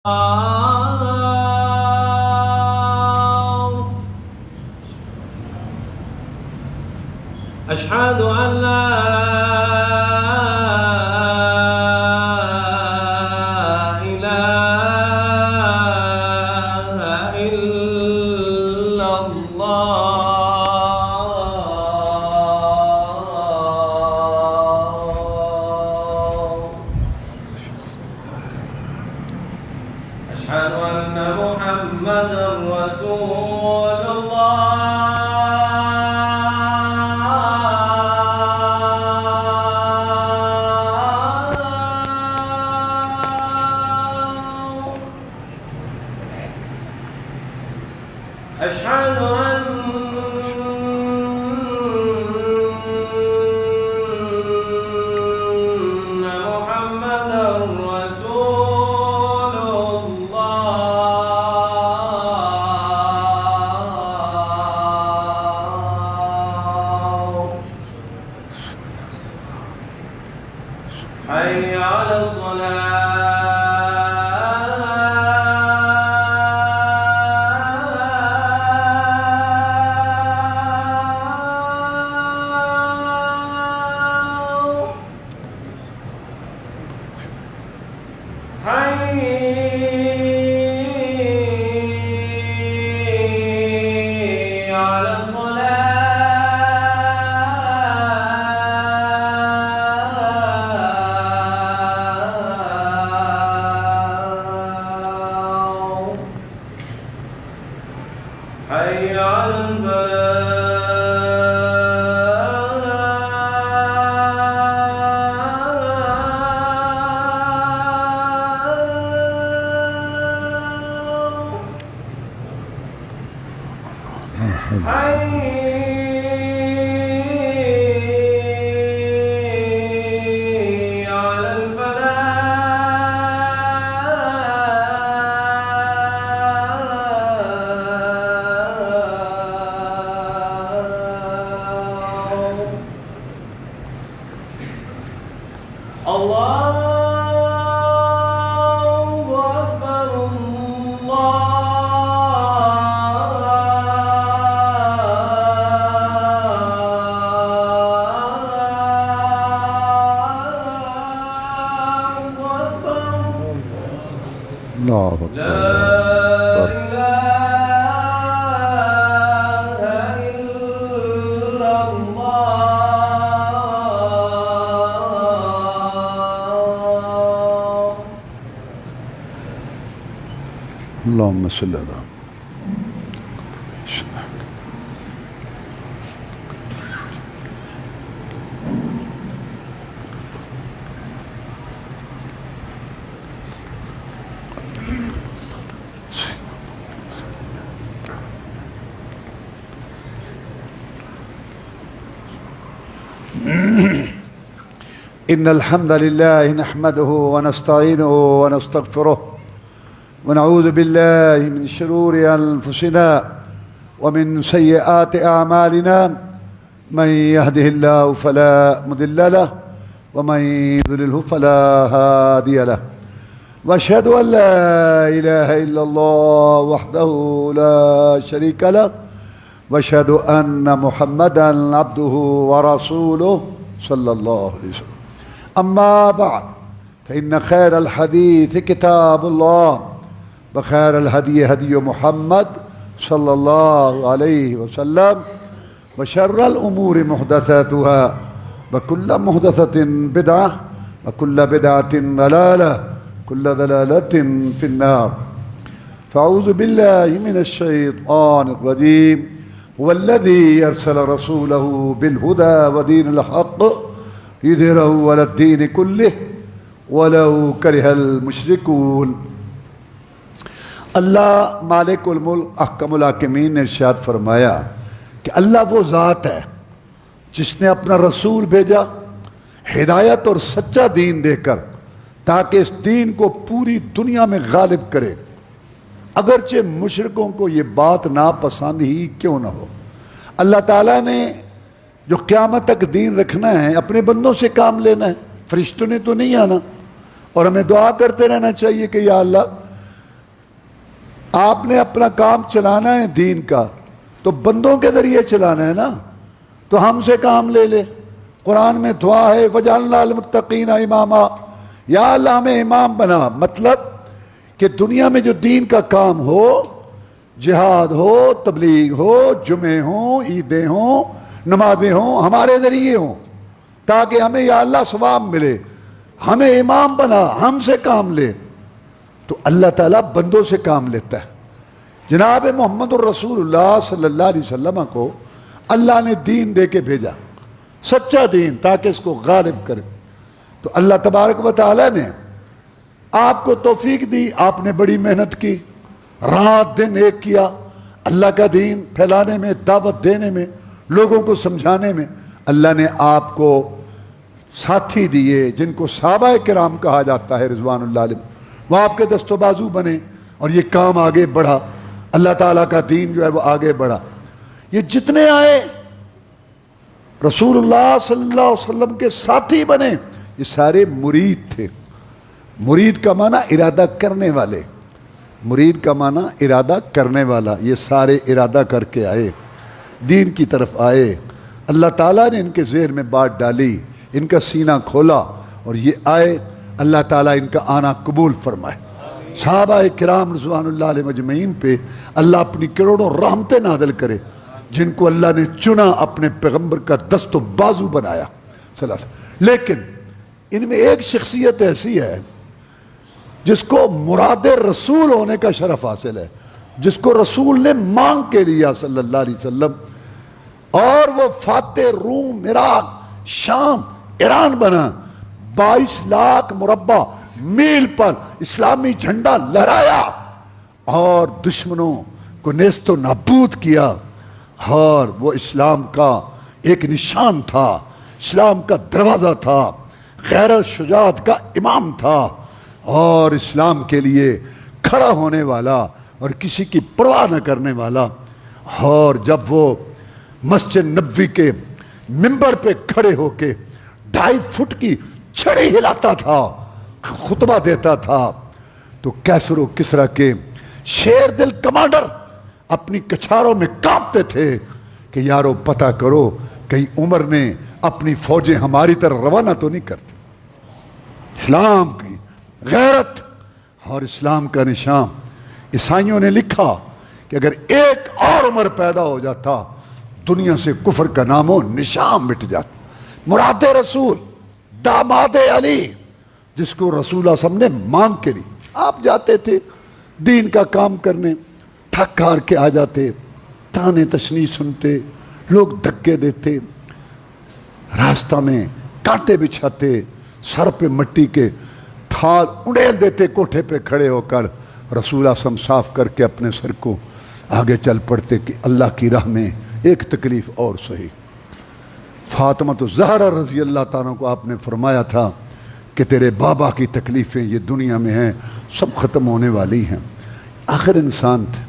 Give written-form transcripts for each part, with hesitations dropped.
أشهد أن لا إله إلا الله. أشهد أن محمدًا رسول أشهد أن محمدًا رسول الله. حي على حي على الصلاة. حي على حي على الفلاح. الله أكبر. الله أكبر. لا إله إلا الله. اللهم صل على إن الحمد لله نحمده ونستعينه ونستغفره ونعوذ بالله من شرور أنفسنا ومن سيئات أعمالنا. من يهده الله فلا مضل له ومن يضلله فلا هادي له. وأشهد أن لا إله إلا الله وحده لا شريك له وأشهد أن محمدًا عبده ورسوله صلى الله عليه وسلم. أما بعد فإن خير الحديث كتاب الله وخير الهدي هدي محمد صلى الله عليه وسلم وشر الأمور محدثاتها وكل محدثة بدعة وكل بدعة ضلالة كل ضلالة في النار. فأعوذ بالله من الشيطان الرجيم. هو الذي أرسل رسوله بالهدى ودين الحق ليظهره على الدين كله ولو كره المشركون. اللہ مالک الملک احکم الحاکمین نے ارشاد فرمایا کہ اللہ وہ ذات ہے جس نے اپنا رسول بھیجا ہدایت اور سچا دین دے کر تاکہ اس دین کو پوری دنیا میں غالب کرے، اگرچہ مشرکوں کو یہ بات ناپسند ہی کیوں نہ ہو۔ اللہ تعالیٰ نے جو قیامت تک دین رکھنا ہے اپنے بندوں سے کام لینا ہے، فرشتوں نے تو نہیں آنا۔ اور ہمیں دعا کرتے رہنا چاہیے کہ یا اللہ آپ نے اپنا کام چلانا ہے دین کا تو بندوں کے ذریعے چلانا ہے نا، تو ہم سے کام لے لے۔ قرآن میں دعا ہے وَجَعَلْنَا لِلْمُتَّقِينَ اماما، یا اللہ ہمیں امام بنا، مطلب کہ دنیا میں جو دین کا کام ہو، جہاد ہو، تبلیغ ہو، جمعے ہوں، عیدیں ہوں، نمازیں ہوں، ہمارے ذریعے ہوں، تاکہ ہمیں یا اللہ ثواب ملے، ہمیں امام بنا، ہم سے کام لے۔ تو اللہ تعالیٰ بندوں سے کام لیتا ہے۔ جناب محمد الرسول اللہ صلی اللہ علیہ وسلم کو اللہ نے دین دے کے بھیجا، سچا دین، تاکہ اس کو غالب کرے۔ تو اللہ تبارک و تعالیٰ نے آپ کو توفیق دی، آپ نے بڑی محنت کی، رات دن ایک کیا اللہ کا دین پھیلانے میں، دعوت دینے میں، لوگوں کو سمجھانے میں۔ اللہ نے آپ کو ساتھی دیے جن کو صحابہ کرام کہا جاتا ہے رضوان اللہ علیہ، وہ آپ کے دست و بازو بنے اور یہ کام آگے بڑھا، اللہ تعالیٰ کا دین جو ہے وہ آگے بڑھا۔ یہ جتنے آئے رسول اللہ صلی اللہ علیہ وسلم کے ساتھی بنے، یہ سارے مرید تھے۔ مرید کا معنی ارادہ کرنے والے، مرید کا معنی ارادہ کرنے والا۔ یہ سارے ارادہ کر کے آئے، دین کی طرف آئے، اللہ تعالیٰ نے ان کے ذہن میں بات ڈالی، ان کا سینہ کھولا اور یہ آئے، اللہ تعالیٰ ان کا آنا قبول فرمائے۔ صحابہ کرام رضوان اللہ علیہ مجمعین پہ اللہ اپنی کروڑوں رحمتیں نازل کرے، جن کو اللہ نے چنا، اپنے پیغمبر کا دست و بازو بنایا صلی اللہ علیہ وسلم۔ لیکن ان میں ایک شخصیت ایسی ہے جس کو مراد رسول ہونے کا شرف حاصل ہے، جس کو رسول نے مانگ کے لیا صلی اللہ علیہ وسلم، اور وہ فاتح روم، عراق، شام، ایران بنا، 22 لاکھ مربع میل پر اسلامی جھنڈا لہرایا اور دشمنوں کو نیست و نابود کیا، اور وہ اسلام کا ایک نشان تھا، اسلام کا دروازہ تھا، غیرت شجاعت کا امام تھا، اور اسلام کے لیے کھڑا ہونے والا اور کسی کی پرواہ نہ کرنے والا۔ اور جب وہ مسجد نبوی کے ممبر پہ کھڑے ہو کے 2.5 فٹ کی چھڑی ہلاتا تھا، خطبہ دیتا تھا، تو کیسر و کسریٰ کے شیر دل کمانڈر اپنی کچھاروں میں کانپتے تھے کہ یارو پتہ کرو کہیں عمر نے اپنی فوجیں ہماری طرح روانہ تو نہیں کرتی۔ اسلام کی غیرت اور اسلام کا نشان۔ عیسائیوں نے لکھا کہ اگر ایک اور عمر پیدا ہو جاتا دنیا سے کفر کا نام و نشان مٹ جاتا۔ مراد رسول، داماد علی، جس کو رسول اللہ صلی اللہ علیہ وسلم نے مانگ کے لی۔ آپ جاتے تھے دین کا کام کرنے، تھک ہار کے آ جاتے، تانے تشنیع سنتے، لوگ دھکے دیتے، راستہ میں کانٹے بچھاتے، سر پہ مٹی کے تھال اڑیل دیتے، کوٹھے پہ کھڑے ہو کر رسول اللہ صلی اللہ علیہ وسلم صاف کر کے اپنے سر کو آگے چل پڑتے کہ اللہ کی راہ میں ایک تکلیف اور سہی۔ فاطمہ الزہرا رضی اللہ تعالیٰ کو آپ نے فرمایا تھا کہ تیرے بابا کی تکلیفیں یہ دنیا میں ہیں، سب ختم ہونے والی ہیں۔ آخر انسان تھے۔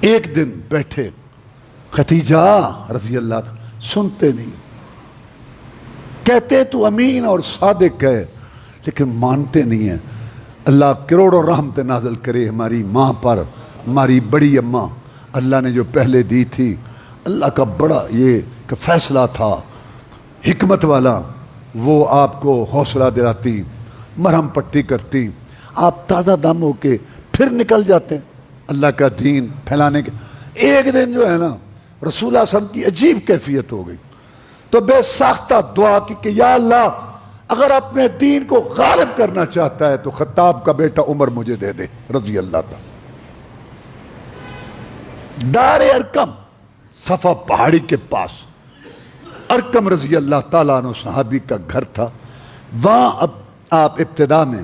ایک دن بیٹھے، ختیجہ رضی اللہ تعالیٰ سنتے نہیں، کہتے تو امین اور صادق ہے لیکن مانتے نہیں ہیں۔ اللہ کروڑوں رحمت نازل کرے ہماری ماں پر، ہماری بڑی اماں، اللہ نے جو پہلے دی تھی، اللہ کا بڑا یہ کہ فیصلہ تھا حکمت والا، وہ آپ کو حوصلہ دلاتی، مرہم پٹی کرتی، آپ تازہ دم ہو کے پھر نکل جاتے ہیں اللہ کا دین پھیلانے کے۔ ایک دن جو ہے نا رسول اللہ صلی اللہ علیہ وسلم کی عجیب کیفیت ہو گئی، تو بے ساختہ دعا کی کہ یا اللہ اگر اپنے دین کو غالب کرنا چاہتا ہے تو خطاب کا بیٹا عمر مجھے دے دے رضی اللہ تعالیٰ۔ دار ارکم، صفا پہاڑی کے پاس ارکم رضی اللہ تعالیٰ عنہ صحابی کا گھر تھا۔ وہاں اب آپ ابتدا میں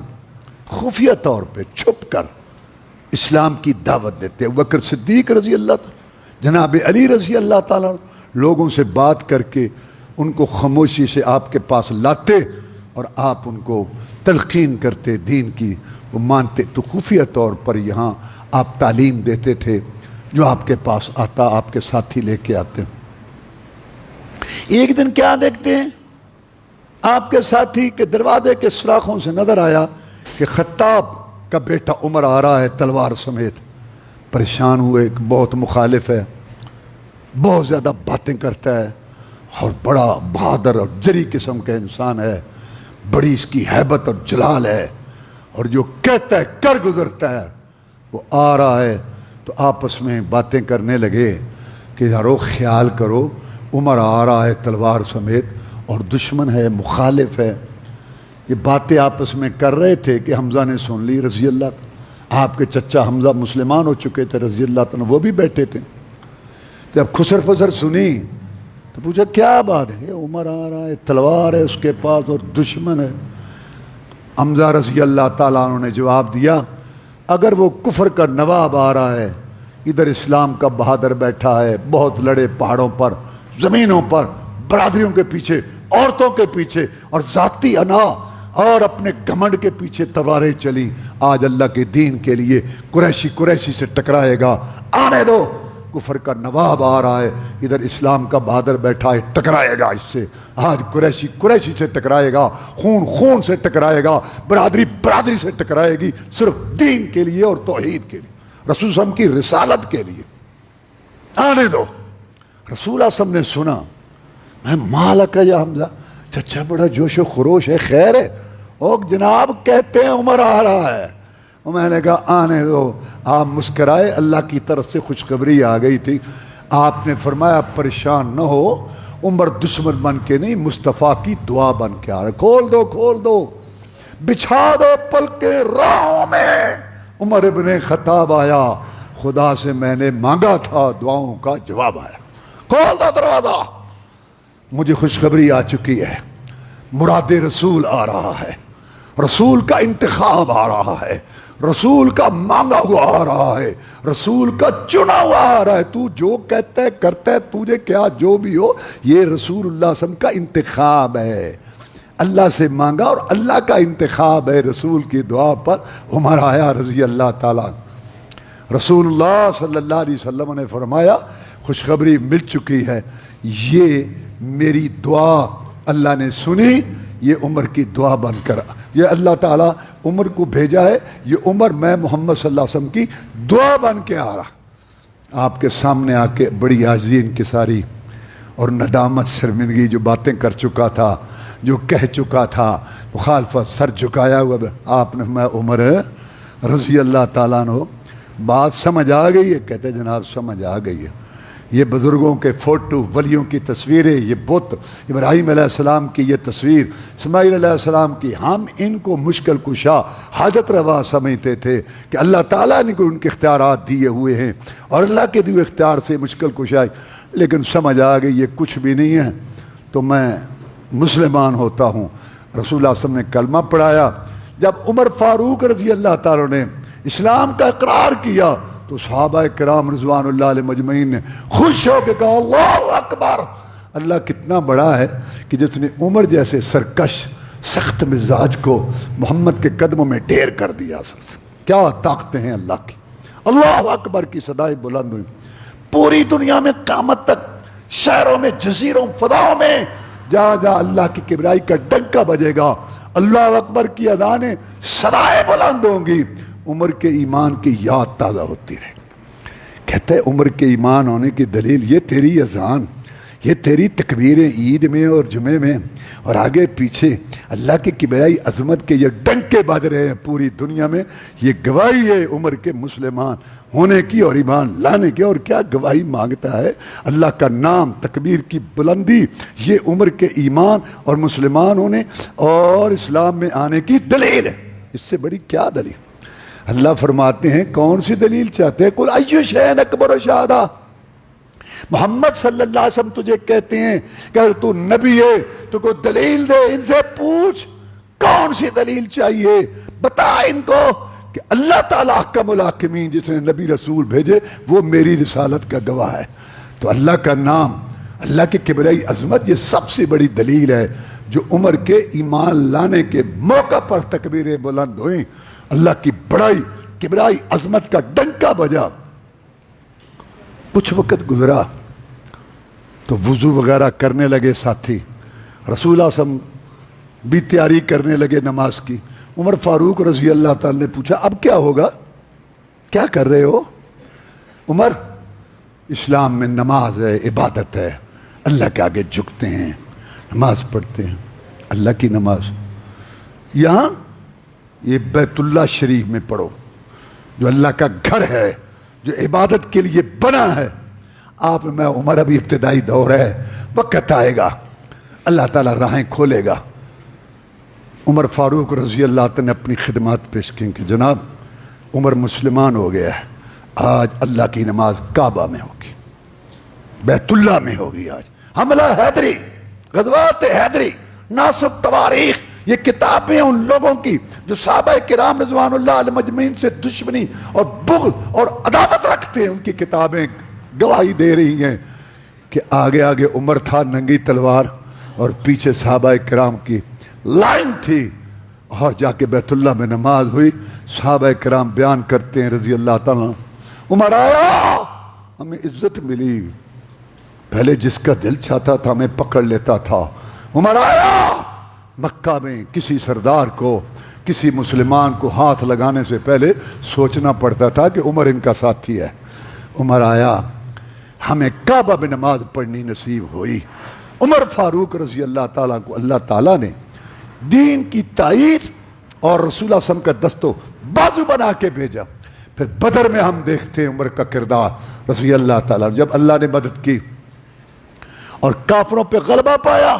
خفیہ طور پہ چھپ کر اسلام کی دعوت دیتے۔ ابوبکر صدیق رضی اللہ تعالیٰ، جناب علی رضی اللہ تعالیٰ لوگوں سے بات کر کے ان کو خاموشی سے آپ کے پاس لاتے اور آپ ان کو تلقین کرتے دین کی، وہ مانتے۔ تو خفیہ طور پر یہاں آپ تعلیم دیتے تھے، جو آپ کے پاس آتا آپ کے ساتھی لے کے آتے۔ ایک دن کیا دیکھتے ہیں آپ کے ساتھی کے دروازے کے سوراخوں سے نظر آیا کہ خطاب کا بیٹا عمر آ رہا ہے تلوار سمیت. پریشان ہوئے, ایک بہت مخالف ہے, بہت زیادہ باتیں کرتا ہے اور بڑا بہادر اور جری قسم کا انسان ہے, بڑی اس کی ہیبت اور جلال ہے, اور جو کہتا ہے کر گزرتا ہے. وہ آ رہا ہے تو آپس میں باتیں کرنے لگے کہ یارو خیال کرو, عمر آ رہا ہے تلوار سمیت اور دشمن ہے, مخالف ہے. یہ باتیں آپس میں کر رہے تھے کہ حمزہ نے سن لی رضی اللہ عنہ. آپ کے چچا حمزہ مسلمان ہو چکے تھے رضی اللہ عنہ, وہ بھی بیٹھے تھے. جب خسر فسر سنی تو پوچھا کیا بات ہے؟ عمر آ رہا ہے, تلوار ہے اس کے پاس اور دشمن ہے. حمزہ رضی اللہ تعالیٰ عنہ نے جواب دیا, اگر وہ کفر کا نواب آ رہا ہے, ادھر اسلام کا بہادر بیٹھا ہے, بہت لڑے پہاڑوں پر, زمینوں پر, برادریوں کے پیچھے, عورتوں کے پیچھے, اور ذاتی انا اور اپنے گھمنڈ کے پیچھے تلواریں چلی. آج اللہ کے دین کے لیے قریشی سے ٹکرائے گا, آنے دو. کفر کا نواب آ رہا ہے, ادھر اسلام کا بہادر بیٹھا ہے, ٹکرائے گا اس سے. آج قریشی سے ٹکرائے گا, خون سے ٹکرائے گا, برادری سے ٹکرائے گی, صرف دین کے لیے اور توحید کے لیے, رسول صلی اللہ علیہ وسلم کی رسالت کے لیے. آنے دو. رسول اللہ صلی اللہ علیہ وسلم نے سنا, میں مالک ہے یا حمزہ, چچا بڑا جوش و خروش ہے, خیر ہے؟ او جناب کہتے ہیں عمر آ رہا ہے. میں نے کہا آنے دو. آپ مسکرائے, اللہ کی طرف سے خوشخبری آ گئی تھی. آپ نے فرمایا پریشان نہ ہو, عمر دشمن بن کے نہیں, مصطفیٰ کی دعا بن کے آ رہا ہے. کھول دو, بچھا دو پلکیں راہوں میں. عمر ابن خطاب آیا, خدا سے میں نے مانگا تھا, دعاؤں کا جواب آیا. کھول دو دروازہ, مجھے خوشخبری آ چکی ہے, مراد رسول آ رہا ہے, رسول کا انتخاب آ رہا ہے, رسول کا مانگا ہوا آ رہا ہے, رسول کا چنا ہوا آ رہا ہے. تو جو کہتا ہے کرتا ہے, تجھے کیا جو بھی ہو, یہ رسول اللہ صلی اللہ علیہ وسلم کا انتخاب ہے. اللہ سے مانگا اور اللہ کا انتخاب ہے. رسول کی دعا پر عمر آیا رضی اللہ تعالیٰ. رسول اللہ صلی اللہ علیہ وسلم نے فرمایا خوشخبری مل چکی ہے, یہ میری دعا اللہ نے سنی, یہ عمر کی دعا بن کر, یہ اللہ تعالیٰ عمر کو بھیجا ہے, یہ عمر میں محمد صلی اللہ علیہ وسلم کی دعا بن کے آ رہا. آپ کے سامنے آ کے بڑی عاجزی انکساری اور ندامت شرمندگی, جو باتیں کر چکا تھا, جو کہہ چکا تھا, مخالفت, سر جھکایا ہوا. آپ نے میں عمر رضی اللہ تعالیٰ عنہ, بات سمجھ آ گئی ہے؟ کہتے جناب سمجھ آ گئی ہے. یہ بزرگوں کے فوٹو, ولیوں کی تصویریں, یہ بت, ابراہیم علیہ السلام کی یہ تصویر, اسماعیل علیہ السلام کی, ہم ان کو مشکل کشا, حاجت روا سمجھتے تھے کہ اللہ تعالیٰ نے ان کے اختیارات دیے ہوئے ہیں اور اللہ کے دیے اختیار سے مشکل کشائی. لیکن سمجھ آ گئی یہ کچھ بھی نہیں ہے, تو میں مسلمان ہوتا ہوں. رسول اللہ صلی اللہ علیہ وسلم نے کلمہ پڑھایا. جب عمر فاروق رضی اللہ تعالیٰ نے اسلام کا اقرار کیا تو صحابہ کرام رضوان اللہ علیہ مجمعین نے خوش ہو کے کہا اللہ اکبر. اللہ کتنا بڑا ہے کہ جس نے عمر جیسے سرکش سخت مزاج کو محمد کے قدموں میں ڈھیر کر دیا. کیا طاقتیں ہیں اللہ کی. اللہ اکبر کی صدائیں بلند ہوئی. پوری دنیا میں قیامت تک, شہروں میں, جزیروں, فضاؤں میں, جہاں جہاں اللہ کی کبریائی کا ڈنکا بجے گا, اللہ اکبر کی اذانیں صدائیں بلند ہوں گی, عمر کے ایمان کی یاد تازہ ہوتی رہے. کہتے ہیں عمر کے ایمان ہونے کی دلیل یہ تیری اذان, یہ تیری تکبیریں عید میں اور جمعے میں, اور آگے پیچھے اللہ کی کبریائی عظمت کے یہ ڈنکے بج رہے ہیں پوری دنیا میں. یہ گواہی ہے عمر کے مسلمان ہونے کی اور ایمان لانے کی. اور کیا گواہی مانگتا ہے؟ اللہ کا نام, تکبیر کی بلندی, یہ عمر کے ایمان اور مسلمان ہونے اور اسلام میں آنے کی دلیل ہے. اس سے بڑی کیا دلیل؟ اللہ فرماتے ہیں کون سی دلیل چاہتے ہیں؟ قل ای شیء اکبر شہادہ. محمد صلی اللہ علیہ وسلم تجھے کہتے ہیں کہ اگر تو نبی ہے تو کوئی دلیل دے, ان سے پوچھ کون سی دلیل چاہیے, بتا ان کو کہ اللہ تعالیٰ احکم الحاکمین, جس نے نبی رسول بھیجے وہ میری رسالت کا گواہ ہے. تو اللہ کا نام, اللہ کی کبریائی عظمت, یہ سب سے بڑی دلیل ہے جو عمر کے ایمان لانے کے موقع پر تکبیریں بلند ہوئیں, اللہ کی بڑائی, کبریائی عظمت کا ڈنکا بجا. کچھ وقت گزرا تو وضو وغیرہ کرنے لگے ساتھی, رسول اللہ صلی اللہ علیہ وسلم بھی تیاری کرنے لگے نماز کی. عمر فاروق رضی اللہ تعالی نے پوچھا اب کیا ہوگا، کیا کر رہے ہو؟ عمر، اسلام میں نماز ہے، عبادت ہے، اللہ کے آگے جھکتے ہیں، نماز پڑھتے ہیں، اللہ کی نماز۔ یہاں یہ بیت اللہ شریف میں پڑھو جو اللہ کا گھر ہے، جو عبادت کے لیے بنا ہے۔ آپ میں عمر ابھی ابتدائی دور ہے، وقت آئے گا اللہ تعالیٰ راہیں کھولے گا۔ عمر فاروق رضی اللہ تعالیٰ نے اپنی خدمات پیش کی کہ جناب عمر مسلمان ہو گیا ہے، آج اللہ کی نماز کعبہ میں ہوگی، بیت اللہ میں ہوگی۔ آج حملہ حیدری، غزوات حیدری، ناصر تواریخ، یہ کتابیں ان لوگوں کی جو صحابہ کرام رضوان اللہ علیہ مجمعین سے دشمنی اور بغض اور عداوت رکھتے ہیں، ان کی کتابیں گواہی دے رہی ہیں کہ آگے آگے عمر تھا ننگی تلوار اور پیچھے صحابہ کرام کی لائن تھی، اور جا کے بیت اللہ میں نماز ہوئی۔ صحابہ کرام بیان کرتے ہیں رضی اللہ تعالیٰ، عمر آیا، ہمیں عزت ملی، پہلے جس کا دل چاہتا تھا ہمیں پکڑ لیتا تھا۔ عمر آیا، مکہ میں کسی سردار کو، کسی مسلمان کو ہاتھ لگانے سے پہلے سوچنا پڑتا تھا کہ عمر ان کا ساتھی ہے۔ عمر آیا، ہمیں کعبہ میں نماز پڑھنی نصیب ہوئی۔ عمر فاروق رضی اللہ تعالیٰ کو اللہ تعالیٰ نے دین کی تائید اور رسول اللہ صلی اللہ علیہ وسلم کا دستو بازو بنا کے بھیجا۔ پھر بدر میں ہم دیکھتے ہیں عمر کا کردار رضی اللہ تعالیٰ، جب اللہ نے مدد کی اور کافروں پہ غلبہ پایا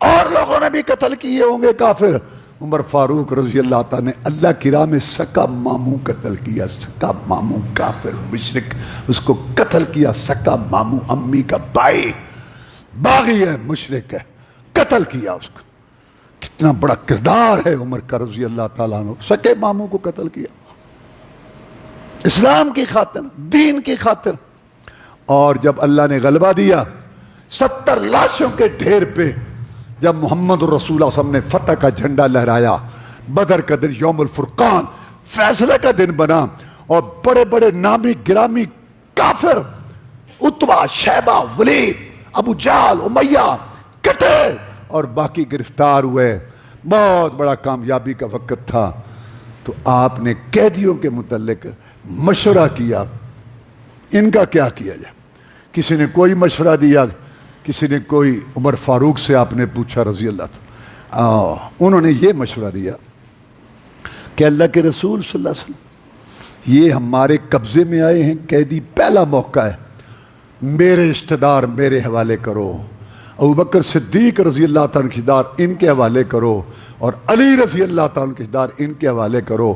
اور لوگوں نے بھی قتل کیے ہوں گے کافر، عمر فاروق رضی اللہ تعالیٰ نے اللہ کی راہ میں سکا ماموں قتل کیا، سکا ماموں کافر مشرک، اس کو قتل کیا۔ سکا ماموں امی کا بھائی، باغی ہے، مشرک ہے، قتل کیا اس کو۔ کتنا بڑا کردار ہے عمر کا رضی اللہ تعالیٰ نے، سکے ماموں کو قتل کیا اسلام کی خاطر، دین کی خاطر۔ اور جب اللہ نے غلبہ دیا 70 لاشوں کے ڈھیر پہ، جب محمد رسول اللہ صلی اللہ علیہ وسلم نے فتح کا جھنڈا لہرایا، بدر کا دن یوم الفرقان فیصلے کا دن بنا، اور بڑے بڑے نامی گرامی کافر عتبہ، شیبہ، ولید، ابو جہل، امیہ کٹے اور باقی گرفتار ہوئے۔ بہت بڑا کامیابی کا وقت تھا۔ تو آپ نے قیدیوں کے متعلق مشورہ کیا، ان کا کیا کیا جائے؟ کسی نے کوئی مشورہ دیا، کسی نے کوئی، عمر فاروق سے آپ نے پوچھا رضی اللہ عنہ، انہوں نے یہ مشورہ دیا کہ اللہ کے رسول صلی اللہ علیہ وسلم، یہ ہمارے قبضے میں آئے ہیں قیدی، پہلا موقع ہے، میرے رشتہ دار میرے حوالے کرو، ابوبکر صدیق رضی اللہ تعالیٰ کے رشتہ دار ان کے حوالے کرو، اور علی رضی اللہ تعالیٰ کے رشتہ دار ان کے حوالے کرو،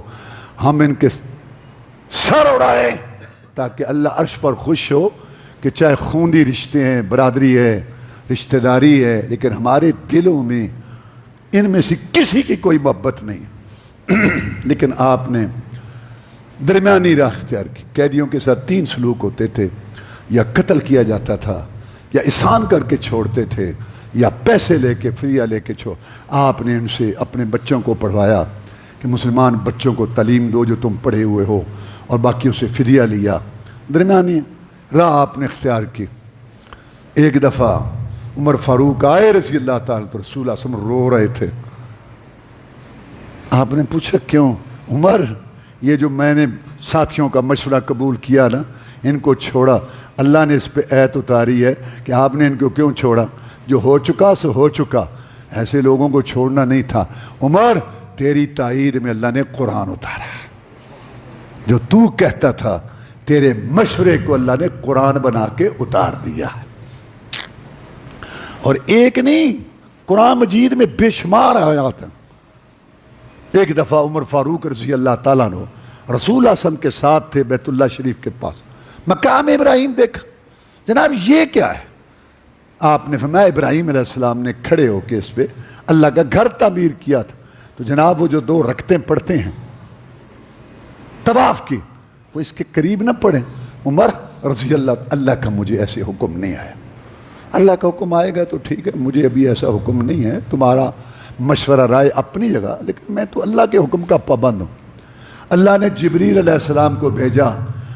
ہم ان کے سر اڑائیں تاکہ اللہ عرش پر خوش ہو کہ چاہے خونی رشتے ہیں، برادری ہے، رشتہ داری ہے، لیکن ہمارے دلوں میں ان میں سے کسی کی کوئی محبت نہیں۔ لیکن آپ نے درمیانی راہ اختیار کی۔ قیدیوں کے ساتھ 3 سلوک ہوتے تھے، یا قتل کیا جاتا تھا، یا احسان کر کے چھوڑتے تھے، یا پیسے لے کے، فدیہ لے کے چھوڑ۔ آپ نے ان سے اپنے بچوں کو پڑھوایا کہ مسلمان بچوں کو تعلیم دو جو تم پڑھے ہوئے ہو، اور باقیوں سے فدیہ لیا۔ درمیانی راہ آپ نے اختیار کی۔ ایک دفعہ عمر فاروق آئے رضی اللہ تعالیٰ، تو رسول اللہ صلی اللہ علیہ وسلم رو رہے تھے۔ آپ نے پوچھا کیوں؟ عمر، یہ جو میں نے ساتھیوں کا مشورہ قبول کیا نا، ان کو چھوڑا، اللہ نے اس پہ ایت اتاری ہے کہ آپ نے ان کو کیوں چھوڑا؟ جو ہو چکا سو ہو چکا، ایسے لوگوں کو چھوڑنا نہیں تھا۔ عمر، تیری تائید میں اللہ نے قرآن اتارا ہے، جو تو کہتا تھا تیرے مشورے کو اللہ نے قرآن بنا کے اتار دیا ہے۔ اور ایک نہیں، قرآن مجید میں بے شمار آیات ہیں۔ ایک دفعہ عمر فاروق رضی اللہ تعالیٰ عنہ رسول اللہ صلی اللہ علیہ وسلم کے ساتھ تھے بیت اللہ شریف کے پاس، مقام ابراہیم دیکھا، جناب یہ کیا ہے؟ آپ نے فرمایا ابراہیم علیہ السلام نے کھڑے ہو کے اس پہ اللہ کا گھر تعمیر کیا تھا۔ تو جناب وہ جو 2 رکعتیں پڑھتے ہیں طواف کی، وہ اس کے قریب نہ پڑھیں۔ عمر رضی اللہ کا مجھے ایسے حکم نہیں آیا، اللہ کا حکم آئے گا تو ٹھیک ہے، مجھے ابھی ایسا حکم نہیں ہے، تمہارا مشورہ رائے اپنی جگہ، لیکن میں تو اللہ کے حکم کا پابند ہوں۔ اللہ نے جبریل علیہ السلام کو بھیجا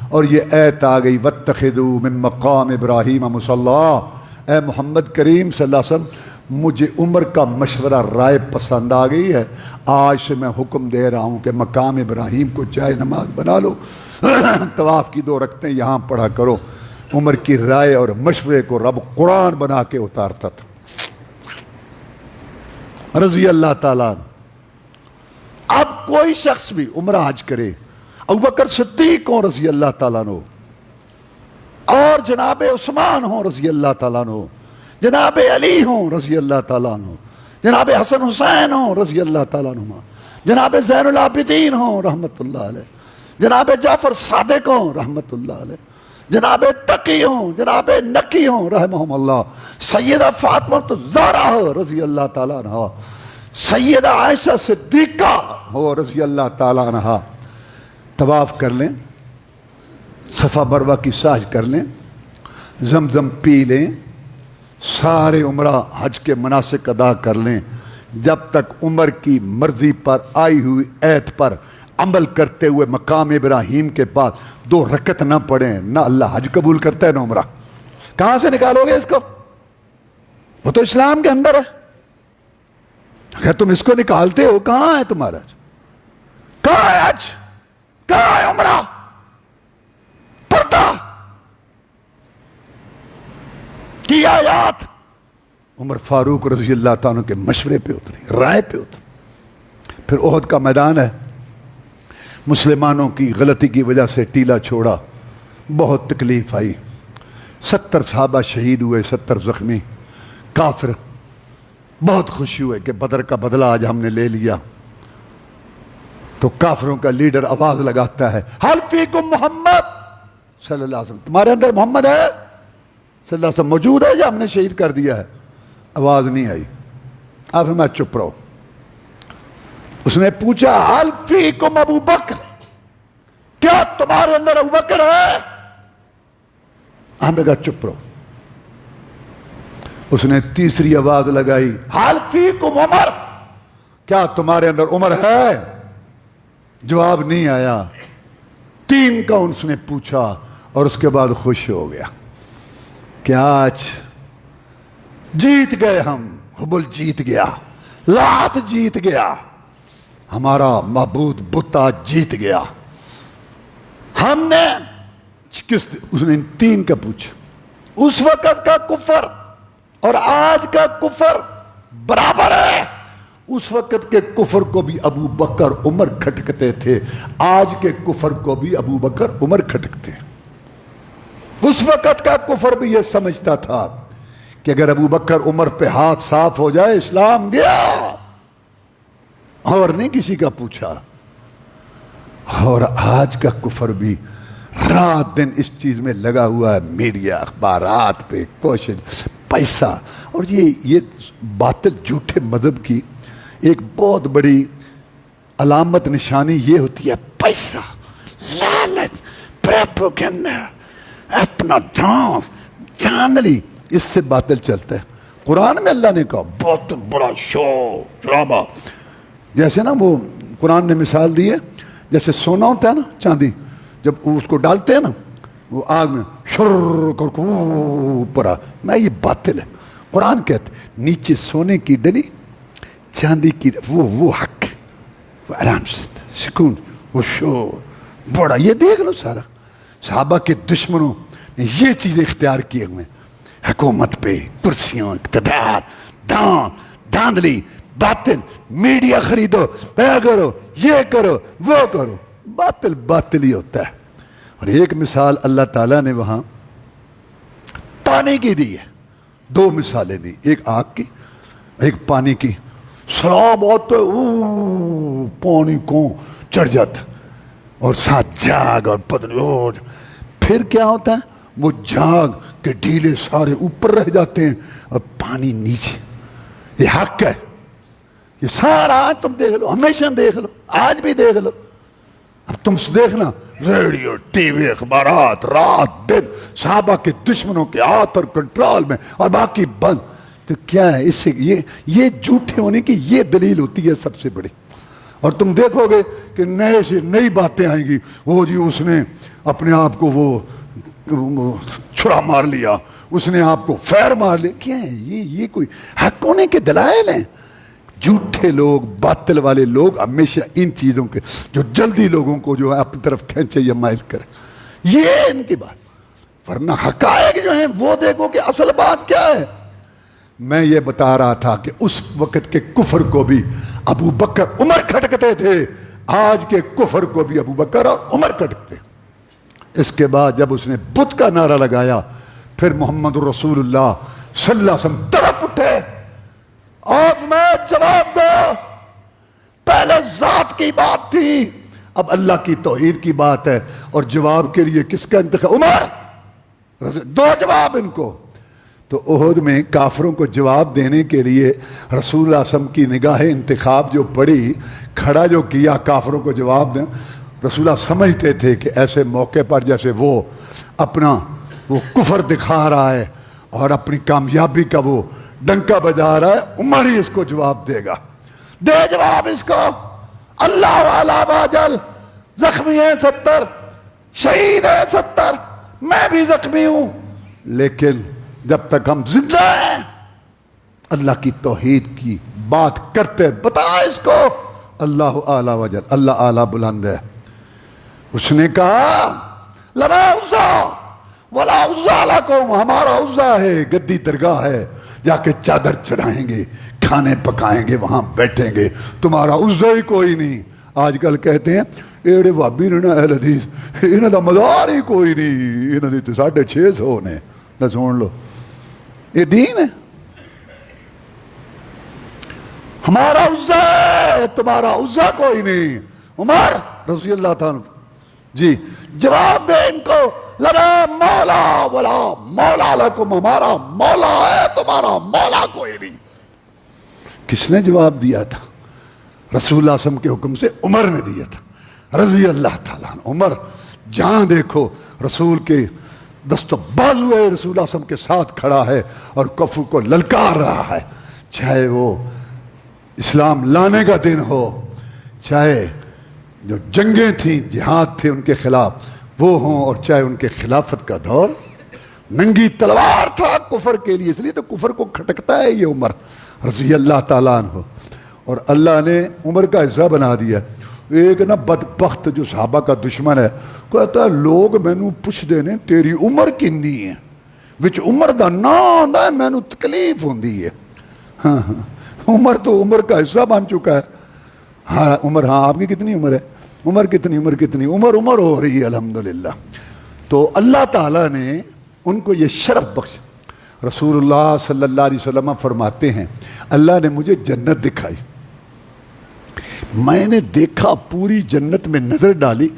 اور یہ ایت آ گئی، واتخذوا من مقام ابراہیم مصلی، اے محمد کریم صلی اللہ علیہ وسلم مجھے عمر کا مشورہ رائے پسند آ گئی ہے، آج سے میں حکم دے رہا ہوں کہ مقام ابراہیم کو جائے نماز بنا لو، طواف کی 2 رکعتیں یہاں پڑھا کرو۔ عمر کی رائے اور مشورے کو رب قرآن بنا کے اتارتا تھا، رضی اللہ تعالیٰ عنہ۔ اب کوئی شخص بھی عمرہ حج کرے، ابوبکر صدیق ہوں رضی اللہ تعالیٰ عنہ، اور جناب عثمان ہوں رضی اللہ تعالیٰ عنہ، جناب علی ہوں رضی اللہ تعالیٰ عنہ، جناب حسن حسین ہوں رضی اللہ تعالیٰ عنہ، جناب زین العابدین ہوں رحمت اللہ علیہ، جناب جعفر صادق ہوں رحمت اللہ علیہ، جناب تقی ہوں، جناب نقی ہوں رحمہم اللہ، سیدہ فاطمہ الزہرا ہو رضی اللہ تعالیٰ عنہ، سیدہ عائشہ صدیقہ ہو رضی اللہ تعالیٰ عنہ، طواف کر لیں، صفا مروہ کی سعی کر لیں، زمزم پی لیں، سارے عمرہ حج کے مناسک ادا کر لیں، جب تک عمر کی مرضی پر آئی ہوئی ایت پر عمل کرتے ہوئے مقام ابراہیم کے پاس 2 رکعت نہ پڑھیں، نہ اللہ حج قبول کرتا ہے نہ عمرہ۔ کہاں سے نکالو گے اس کو؟ وہ تو اسلام کے اندر ہے، اگر تم اس کو نکالتے ہو کہاں ہے تمہارا حج؟ کہاں ہے حج؟ کہاں ہے عمرہ؟ پڑھتا کی آیات عمر فاروق رضی اللہ تعالیٰ کے مشورے پہ اتری، رائے پہ اتری۔ پھر احد کا میدان ہے، مسلمانوں کی غلطی کی وجہ سے ٹیلا چھوڑا، بہت تکلیف آئی، 70 صحابہ شہید ہوئے، 70 زخمی، کافر بہت خوشی ہوئے کہ بدر کا بدلہ آج ہم نے لے لیا۔ تو کافروں کا لیڈر آواز لگاتا ہے، حل فیکم محمد صلی اللہ علیہ وسلم، تمہارے اندر محمد ہے صلی اللہ علیہ وسلم موجود ہے یا ہم نے شہید کر دیا ہے؟ آواز نہیں آئی، آپ میں چپ رہو۔ اس نے پوچھا، حل فیکم ابو بکر، کیا تمہارے اندر ابو بکر ہے؟ ہم نے کہا چپ رہو۔ اس نے تیسری آواز لگائی، حل فیکم عمر، کیا تمہارے اندر عمر ہے؟ جواب نہیں آیا۔ 3 کا اس نے پوچھا اور اس کے بعد خوش ہو گیا کہ آج جیت گئے ہم، حبل جیت گیا، لات جیت گیا، ہمارا معبود بت آج جیت گیا۔ ہم نے اس نے 3 کا پوچھا۔ اس وقت کا کفر اور آج کا کفر برابر ہے۔ اس وقت کے کفر کو بھی ابو بکر عمر کھٹکتے تھے، آج کے کفر کو بھی ابو بکر عمر کھٹکتے ہیں۔ اس وقت کا کفر بھی یہ سمجھتا تھا کہ اگر ابو بکر عمر پہ ہاتھ صاف ہو جائے اسلام گیا، اور نہیں کسی کا پوچھا۔ اور آج کا کفر بھی رات دن اس چیز میں لگا ہوا ہے، میڈیا اخبارات پہ کوشش، پیسہ، اور یہ باطل جھوٹے مذہب کی ایک بہت بڑی علامت نشانی یہ ہوتی ہے، پیسہ، لالچ، پروپیگنڈا، اپنا دھاندلی، اس سے باطل چلتا ہے۔ قرآن میں اللہ نے کہا بہت بڑا شور شرابہ، جیسے نا وہ قرآن نے مثال دی ہے، جیسے سونا ہوتا ہے نا، چاندی، جب اس کو ڈالتے ہیں نا وہ آگ میں شر کر کے اوپر میں، یہ باطل ہے۔ قرآن کہتے نیچے سونے کی ڈلی، چاندی کی وہ حق، وہ آرام سے سکون، وہ شور بڑا، یہ دیکھ لو سارا۔ صحابہ کے دشمنوں نے یہ چیزیں اختیار کیے ہوئے، حکومت پہ کرسیوں، اقتدار، دھاندلی، باطل، میڈیا خریدو، کرو، یہ کرو، وہ کرو، باطل باطل ہی ہوتا ہے۔ اور ایک مثال اللہ تعالیٰ نے وہاں پانی کی دی ہے، 2 مثالیں دی، ایک آگ کی، ایک پانی کی۔ سیلاب آتا ہے، پانی کو چڑھ جاتا اور ساتھ جاگ اور پتنی، پھر کیا ہوتا ہے، وہ جاگ کے ڈھیلے سارے اوپر رہ جاتے ہیں اور پانی نیچے۔ یہ حق ہے، یہ سارا آج تم دیکھ لو، ہمیشہ دیکھ لو، آج بھی دیکھ لو۔ اب تم دیکھنا ریڈیو، ٹی وی، اخبارات، رات دن صحابہ کے دشمنوں کے ہاتھ اور کنٹرول میں، اور باقی بند۔ تو کیا ہے اس سے یہ جھوٹے ہونے کی یہ دلیل ہوتی ہے سب سے بڑی۔ اور تم دیکھو گے کہ نئے سے نئی باتیں آئیں گی، وہ جی اس نے اپنے آپ کو وہ چھرا مار لیا، اس نے آپ کو فیر مار لیا. کیا ہے یہ کوئی حق ہونے کے دلائل ہیں؟ جھوٹے لوگ، باطل والے لوگ ہمیشہ ان چیزوں کے جو جلدی لوگوں کو جو ہے اپنی طرف کھینچے یا مائل کرے، یہ ان کی بات. ورنہ حقائق جو ہیں وہ دیکھو کہ اصل بات کیا ہے. میں یہ بتا رہا تھا کہ اس وقت کے کفر کو بھی ابو بکر عمر کھٹکتے تھے، آج کے کفر کو بھی ابو بکر اور عمر کھٹکتے. اس کے بعد جب اس نے بت کا نعرہ لگایا، پھر محمد رسول اللہ صلی اللہ علیہ وسلم تڑپ اٹھے. آج میں جواب دو، پہلے ذات کی بات تھی، اب اللہ کی توحید کی بات ہے، اور جواب کے لیے کس کا انتخاب؟ عمر. دو جواب ان کو. تو احد میں کافروں کو جواب دینے کے لیے رسول اللہ صلی اللہ علیہ وسلم کی نگاہ انتخاب جو پڑی، کھڑا جو کیا کافروں کو جواب دیں، رسول اللہ سمجھتے تھے کہ ایسے موقع پر جیسے وہ اپنا وہ کفر دکھا رہا ہے اور اپنی کامیابی کا وہ ڈنکا بجا رہا ہے، عمر ہی اس کو جواب دے گا. دے جواب اس کو. اللہ والا باجل، زخمی ہے 70، شہید ہے 70، میں بھی زخمی ہوں، لیکن جب تک ہم زندہ ہیں اللہ کی توحید کی بات کرتے. بتا اس کو اللہ اعلیٰ وجل، اللہ اعلیٰ بلند ہے. اس نے کہا لنا عزا ولا عزا لکم، ہمارا عزا ہے، گدی درگاہ ہے، جا کے چادر چڑھائیں گے، کھانے پکائیں گے، وہاں بیٹھیں گے، تمہارا عزا ہی کوئی نہیں. آج کل کہتے ہیں ایڑے بھابی نے نا اہل حدیث انہوں دا مزار ہی کوئی نہیں، انہوں نے تو 650 نے. نہ سن لو، یہ دین ہے. ہمارا عزا ہے، تمہارا عزا کوئی نہیں. عمر رضی اللہ تعالیٰ جی جواب دے ان کو، لنا مولا ولا مولا لکم، ہمارا مولا ہے، تمہارا مولا کوئی نہیں. کس نے جواب دیا تھا؟ رسول اللہ صلی اللہ علیہ وسلم کے حکم سے عمر نے دیا تھا رضی اللہ تعالیٰ عنہ. عمر جہاں دیکھو رسول کے دست و بازو رسول اللہ صلی اللہ علیہ وسلم کے ساتھ کھڑا ہے اور کفر کو للکار رہا ہے، چاہے وہ اسلام لانے کا دن ہو، چاہے جو جنگیں تھیں، جہاد تھے ان کے خلاف وہ ہوں، اور چاہے ان کے خلافت کا دور ننگی تلوار تھا کفر کے لیے. اس لیے تو کفر کو کھٹکتا ہے یہ عمر رضی اللہ تعالیٰ عنہ. اور اللہ نے عمر کا حصہ بنا دیا. ایک نا بدبخت جو صحابہ کا دشمن ہے کہتا ہے لوگ مینو پوچھتے ہیں تیری عمر کنی ہے، وچ عمر دا نا آندا ہے مینو تکلیف ہوندی ہے. ہاں عمر تو عمر کا حصہ بن چکا ہے. ہاں عمر، ہاں آپ کی کتنی عمر ہے؟ عمر کتنی عمر ہو رہی ہے الحمدللہ. تو اللہ تعالیٰ نے ان کو یہ شرف بخش. رسول اللہ صلی اللہ علیہ وسلم فرماتے ہیں اللہ نے مجھے جنت دکھائی، میں نے دیکھا پوری جنت میں نظر ڈالی،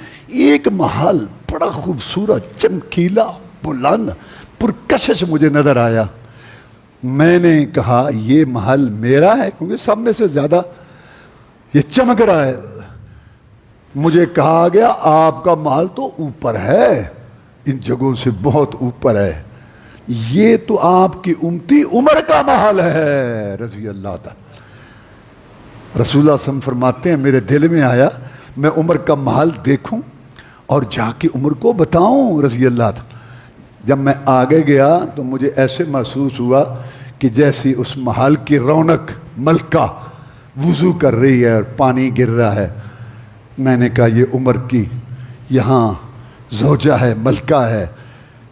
ایک محل بڑا خوبصورت چمکیلا بلند پرکشش مجھے نظر آیا. میں نے کہا یہ محل میرا ہے کیونکہ سب میں سے زیادہ یہ چمک رہا ہے. مجھے کہا گیا آپ کا محل تو اوپر ہے، ان جگہوں سے بہت اوپر ہے، یہ تو آپ کی امتی عمر کا محل ہے رضی اللہ تعالی. رسول اللہ صلی اللہ علیہ وسلم فرماتے ہیں میرے دل میں آیا میں عمر کا محل دیکھوں اور جا کے عمر کو بتاؤں رضی اللہ تعالی. جب میں آگے گیا تو مجھے ایسے محسوس ہوا کہ جیسی اس محل کی رونق ملکہ وضو کر رہی ہے اور پانی گر رہا ہے. میں نے کہا یہ عمر کی یہاں زوجہ ہے، ملکہ ہے.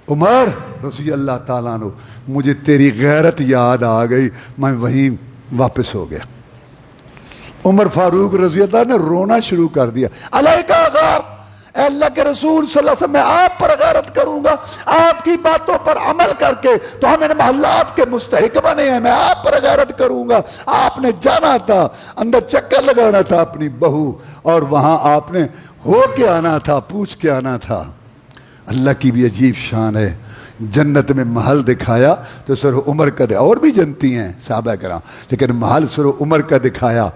عمر رضی اللہ تعالیٰ عنہ مجھے تیری غیرت یاد آ گئی، میں وہیں واپس ہو گیا. عمر فاروق رضی اللہ نے رونا شروع کر دیا. علیکہ غار، اے اللہ کے رسول صلی اللہ علیہ وسلم میں آپ پر غیرت کروں گا، آپ کی باتوں پر عمل کر کے تو ہم ان محلات کے مستحق بنے ہیں، میں آپ پر غیرت کروں گا. آپ نے جانا تھا، اندر چکر لگانا تھا اپنی بہو، اور وہاں آپ نے ہو کے آنا تھا، پوچھ کے آنا تھا. اللہ کی بھی عجیب شان ہے، جنت میں محل دکھایا تو سر عمر کا اور بھی جنتی ہیں صحابہ کرام، لیکن محل سر عمر کا دکھایا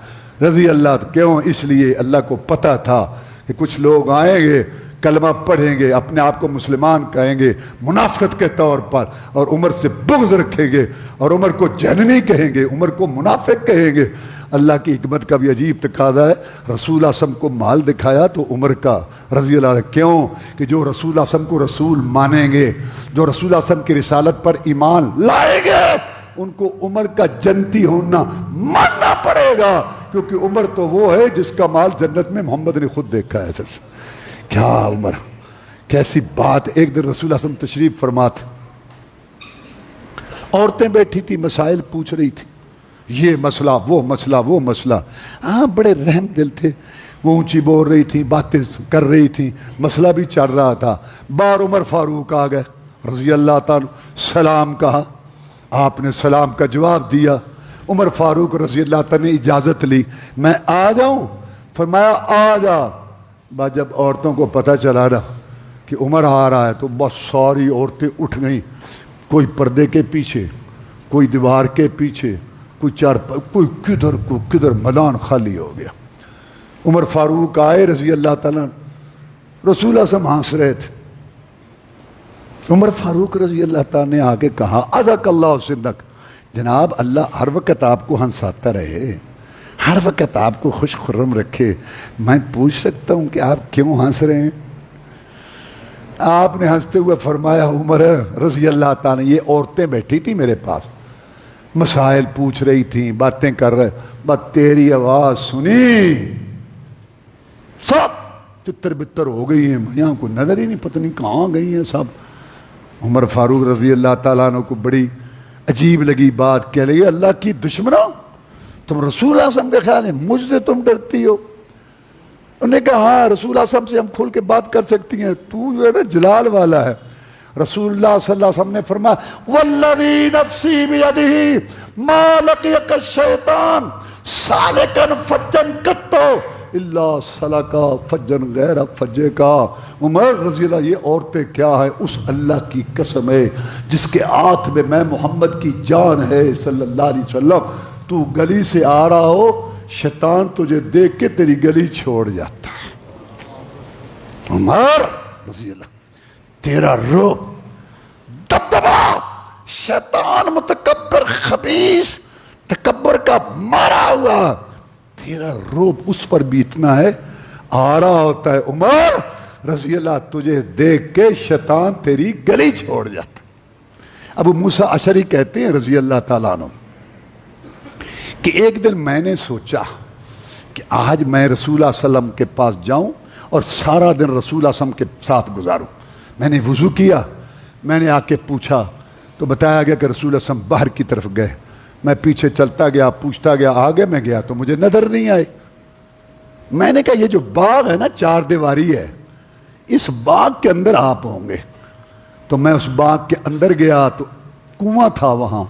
رضی اللہ. کیوں؟ اس لیے اللہ کو پتہ تھا کہ کچھ لوگ آئیں گے کلمہ پڑھیں گے، اپنے آپ کو مسلمان کہیں گے منافقت کے طور پر، اور عمر سے بغض رکھیں گے اور عمر کو جہنمی کہیں گے، عمر کو منافق کہیں گے۔ اللہ کی حکمت کا بھی عجیب تقاضا ہے، رسول اللہ صلی اللہ علیہ وسلم کو مال دکھایا تو عمر کا رضی اللہ عنہ، کیوں کہ جو رسول اللہ صلی اللہ علیہ وسلم کو رسول مانیں گے، جو رسول اللہ صلی اللہ علیہ وسلم کی رسالت پر ایمان لائیں گے، ان کو عمر کا جنتی ہونا ماننا پڑے گا، کیونکہ عمر تو وہ ہے جس کا مال جنت میں محمد نے خود دیکھا ہے۔ کیا عمر، کیسی بات۔ ایک دن رسول اللہ صلی اللہ علیہ وسلم تشریف فرما تھے، عورتیں بیٹھی تھی، مسائل پوچھ رہی تھی، یہ مسئلہ وہ مسئلہ وہ مسئلہ، ہاں بڑے رحم دل تھے، وہ اونچی بول رہی تھی، باتیں کر رہی تھی، مسئلہ بھی چل رہا تھا۔ بار عمر فاروق آ گئے رضی اللہ تعالیٰ، سلام کہا، آپ نے سلام کا جواب دیا۔ عمر فاروق رضی اللہ تعالیٰ نے اجازت لی، میں آ جاؤں؟ فرمایا آ جا۔ بعد جب عورتوں کو پتہ چلا نا کہ عمر آ رہا ہے تو بس ساری عورتیں اٹھ گئیں، کوئی پردے کے پیچھے، کوئی دیوار کے پیچھے، کوئی کدھر کو کدھر، میدان خالی ہو گیا۔ عمر فاروق آئے رضی اللہ تعالیٰ، رسول اللہ سے ہنس رہے تھے۔ عمر فاروق رضی اللہ تعالیٰ نے آ کے کہا اذاک اللہ سنک، جناب اللہ ہر وقت آپ کو ہنساتا رہے، ہر وقت آپ کو خوش خرم رکھے، میں پوچھ سکتا ہوں کہ آپ کیوں ہنس رہے ہیں؟ آپ نے ہنستے ہوئے فرمایا عمر رضی اللہ تعالیٰ، یہ عورتیں بیٹھی تھی میرے پاس، مسائل پوچھ رہی تھیں، باتیں کر رہے، بس تیری آواز سنی سب تتر بتر ہو گئی ہیں، یہاں کو نظر ہی نہیں، پتہ نہیں کہاں گئی ہیں سب۔ عمر فاروق رضی اللہ تعالیٰ عنہ کو بڑی عجیب لگی بات، کہہ لگی اللہ کی دشمنوں، تم رسول اللہ صلی اللہ علیہ وسلم کے خیال ہے مجھ سے تم ڈرتی ہو؟ انہوں نے کہا ہاں رسول اللہ صلی اللہ علیہ وسلم سے ہم کھول کے بات کر سکتی ہیں، تو جو ہے نا جلال والا ہے۔ رسول اللہ صلی اللہ علیہ وسلم نے فرمایا والذی نفسی بیدہ ما لقیک الشیطان سالکا فجا قط الا سلکا فجا غیر فجے کا۔ عمر رضی اللہ، یہ عورتیں کیا ہے؟ اس اللہ کی قسم ہے جس کے ہاتھ میں میں محمد کی جان ہے صلی اللہ علیہ وسلم، تو گلی سے آ رہا ہو، شیطان تجھے دیکھ کے تیری گلی چھوڑ جاتا ہے۔ عمر رضی اللہ، تیرا روب دبدبا، شیطان متکبر خبیث تکبر کا مارا ہوا، تیرا روب اس پر بھی اتنا ہے، آ رہا ہوتا ہے عمر رضی اللہ، تجھے دیکھ کے شیطان تیری گلی چھوڑ جاتا۔ ابو موسیٰ اشعری کہتے ہیں رضی اللہ تعالیٰ عنہ کہ ایک دن میں نے سوچا کہ آج میں رسول اللہ صلی اللہ علیہ وسلم کے پاس جاؤں اور سارا دن رسول اللہ صلی اللہ علیہ وسلم کے ساتھ گزاروں۔ میں نے وضو کیا، میں نے آ کے پوچھا تو بتایا گیا کہ رسول اللہ صلی اللہ علیہ وسلم باہر کی طرف گئے۔ میں پیچھے چلتا گیا، پوچھتا گیا، آگے میں گیا تو مجھے نظر نہیں آئے۔ میں نے کہا یہ جو باغ ہے نا، چار دیواری ہے، اس باغ کے اندر آپ ہوں گے۔ تو میں اس باغ کے اندر گیا تو کنواں تھا، وہاں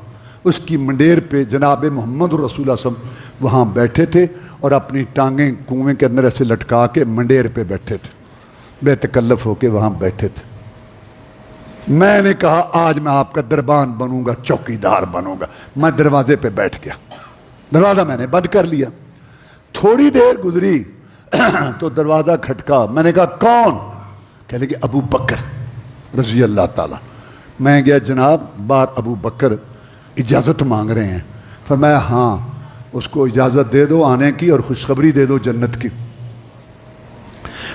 اس کی منڈیر پہ جناب محمد رسول اللہ صلی اللہ علیہ وسلم وہاں بیٹھے تھے اور اپنی ٹانگیں کنویں کے اندر ایسے لٹکا کے منڈیر پہ بیٹھے تھے، بے تکلف ہو کے وہاں بیٹھے تھے۔ میں نے کہا آج میں آپ کا دربان بنوں گا، چوکی دار بنوں گا۔ میں دروازے پہ بیٹھ گیا، دروازہ میں نے بند کر لیا۔ تھوڑی دیر گزری تو دروازہ کھٹکا، میں نے کہا کون؟ کہہ لگے ابو بکر رضی اللہ تعالیٰ۔ میں گیا، جناب بار ابو بکر اجازت مانگ رہے ہیں۔ فرمایا ہاں، اس کو اجازت دے دو آنے کی اور خوشخبری دے دو جنت کی۔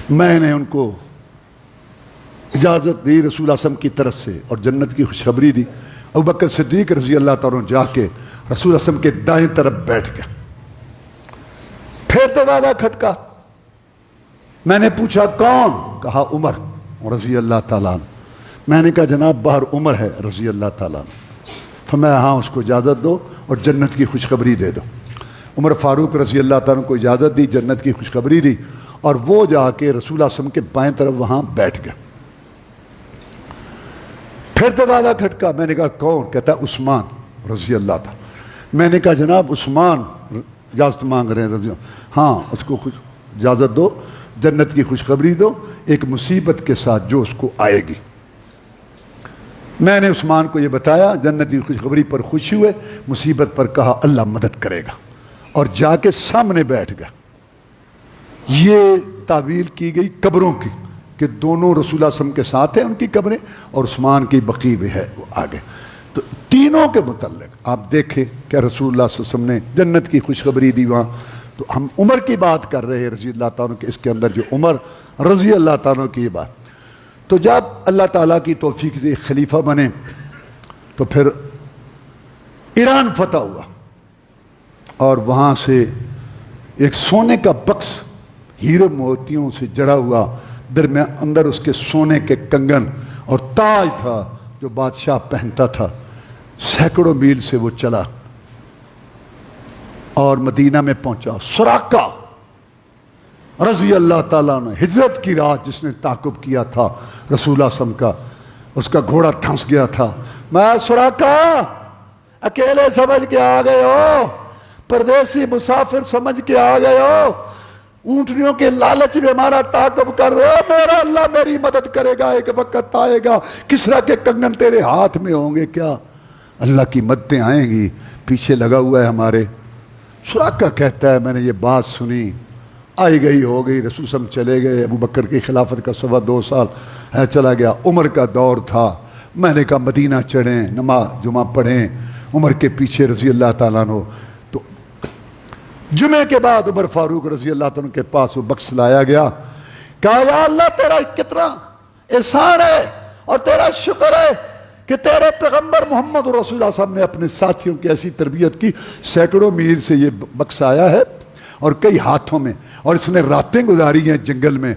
میں نے ان کو اجازت دی رسول اللہ صلی اللہ علیہ وسلم کی طرف سے اور جنت کی خوشخبری دی۔ ابو بکر صدیق رضی اللہ تعالیٰ جا کے رسول اللہ صلی اللہ علیہ وسلم کے دائیں طرف بیٹھ گیا۔ پھر دروازہ کھٹکا، میں نے پوچھا کون؟ کہا عمر رضی اللہ تعالیٰ عنہ۔ میں نے کہا جناب باہر عمر ہے رضی اللہ تعالیٰ عنہ۔ فرمایا ہاں، اس کو اجازت دو اور جنت کی خوشخبری دے دو۔ عمر فاروق رضی اللہ تعالیٰ عنہ کو اجازت دی، جنت کی خوشخبری دی، اور وہ جا کے رسول اللہ صلی اللہ علیہ وسلم کے بائیں طرف وہاں بیٹھ گیا۔ پھر دروازہ کھٹکا، میں نے کہا کون؟ کہتا ہے عثمان رضی اللہ تعالیٰ۔ میں نے کہا جناب عثمان اجازت مانگ رہے ہیں رضی اللہ، ہاں اس کو اجازت دو، جنت کی خوشخبری دو ایک مصیبت کے ساتھ جو اس کو آئے گی۔ میں نے عثمان کو یہ بتایا، جنت کی خوشخبری پر خوشی ہوئے، مصیبت پر کہا اللہ مدد کرے گا، اور جا کے سامنے بیٹھ گیا۔ یہ تعویل کی گئی قبروں کی، کہ دونوں رسول اللہ صلی اللہ علیہ وسلم کے ساتھ ہیں ان کی قبریں، اور عثمان کی بقیع بھی ہے وہ آگے۔ تو تینوں کے متعلق آپ دیکھیں کہ رسول اللہ صلی اللہ علیہ وسلم نے جنت کی خوشخبری دی وہاں۔ تو ہم عمر کی بات کر رہے ہیں رضی اللہ تعالیٰ کہ اس کے اندر جو عمر رضی اللہ تعالیٰ کی یہ بات، تو جب اللہ تعالیٰ کی توفیق سے خلیفہ بنے تو پھر ایران فتح ہوا، اور وہاں سے ایک سونے کا بکس ہیرے موتیوں سے جڑا ہوا، درمیان اندر اس کے سونے کے کنگن اور تاج تھا جو بادشاہ پہنتا تھا، سینکڑوں میل سے وہ چلا اور مدینہ میں پہنچا۔ سراقہ رضی اللہ تعالیٰ نے ہجرت کی رات جس نے تعاقب کیا تھا رسول اللہ صلی اللہ علیہ وسلم کا، اس کا گھوڑا تھنس گیا تھا۔ میں سراقہ اکیلے سمجھ کے آ گئے ہو، پردیسی مسافر سمجھ کے آ گئے ہو، اونٹنیوں کے لالچ میں ہمارا تعاقب کر رہے ہو، میرا اللہ میری مدد کرے گا، ایک وقت آئے گا کسرا کے کنگن تیرے ہاتھ میں ہوں گے، کیا اللہ کی مددیں آئیں گی، پیچھے لگا ہوا ہے ہمارے۔ سراقہ کہتا ہے میں نے یہ بات سنی، آئی گئی ہو گئی، رسول صلی اللہ علیہ وسلم چلے گئے، ابو بکر کی خلافت کا 2.25 سال ہے چلا گیا، عمر کا دور تھا، میں نے کہا مدینہ چڑھیں، نماز جمعہ پڑھیں عمر کے پیچھے رضی اللہ تعالیٰ عنہ۔ تو جمعے کے بعد عمر فاروق رضی اللہ تعالیٰ عنہ کے پاس وہ بکس لایا گیا، کہا یا اللہ تیرا کتنا احسان ہے اور تیرا شکر ہے کہ تیرے پیغمبر محمد رسول اللہ صلی اللہ علیہ وسلم نے اپنے ساتھیوں کی ایسی تربیت کی، سینکڑوں میل سے یہ بکس آیا ہے اور کئی ہاتھوں میں، اور اس نے راتیں گزاری ہیں جنگل میں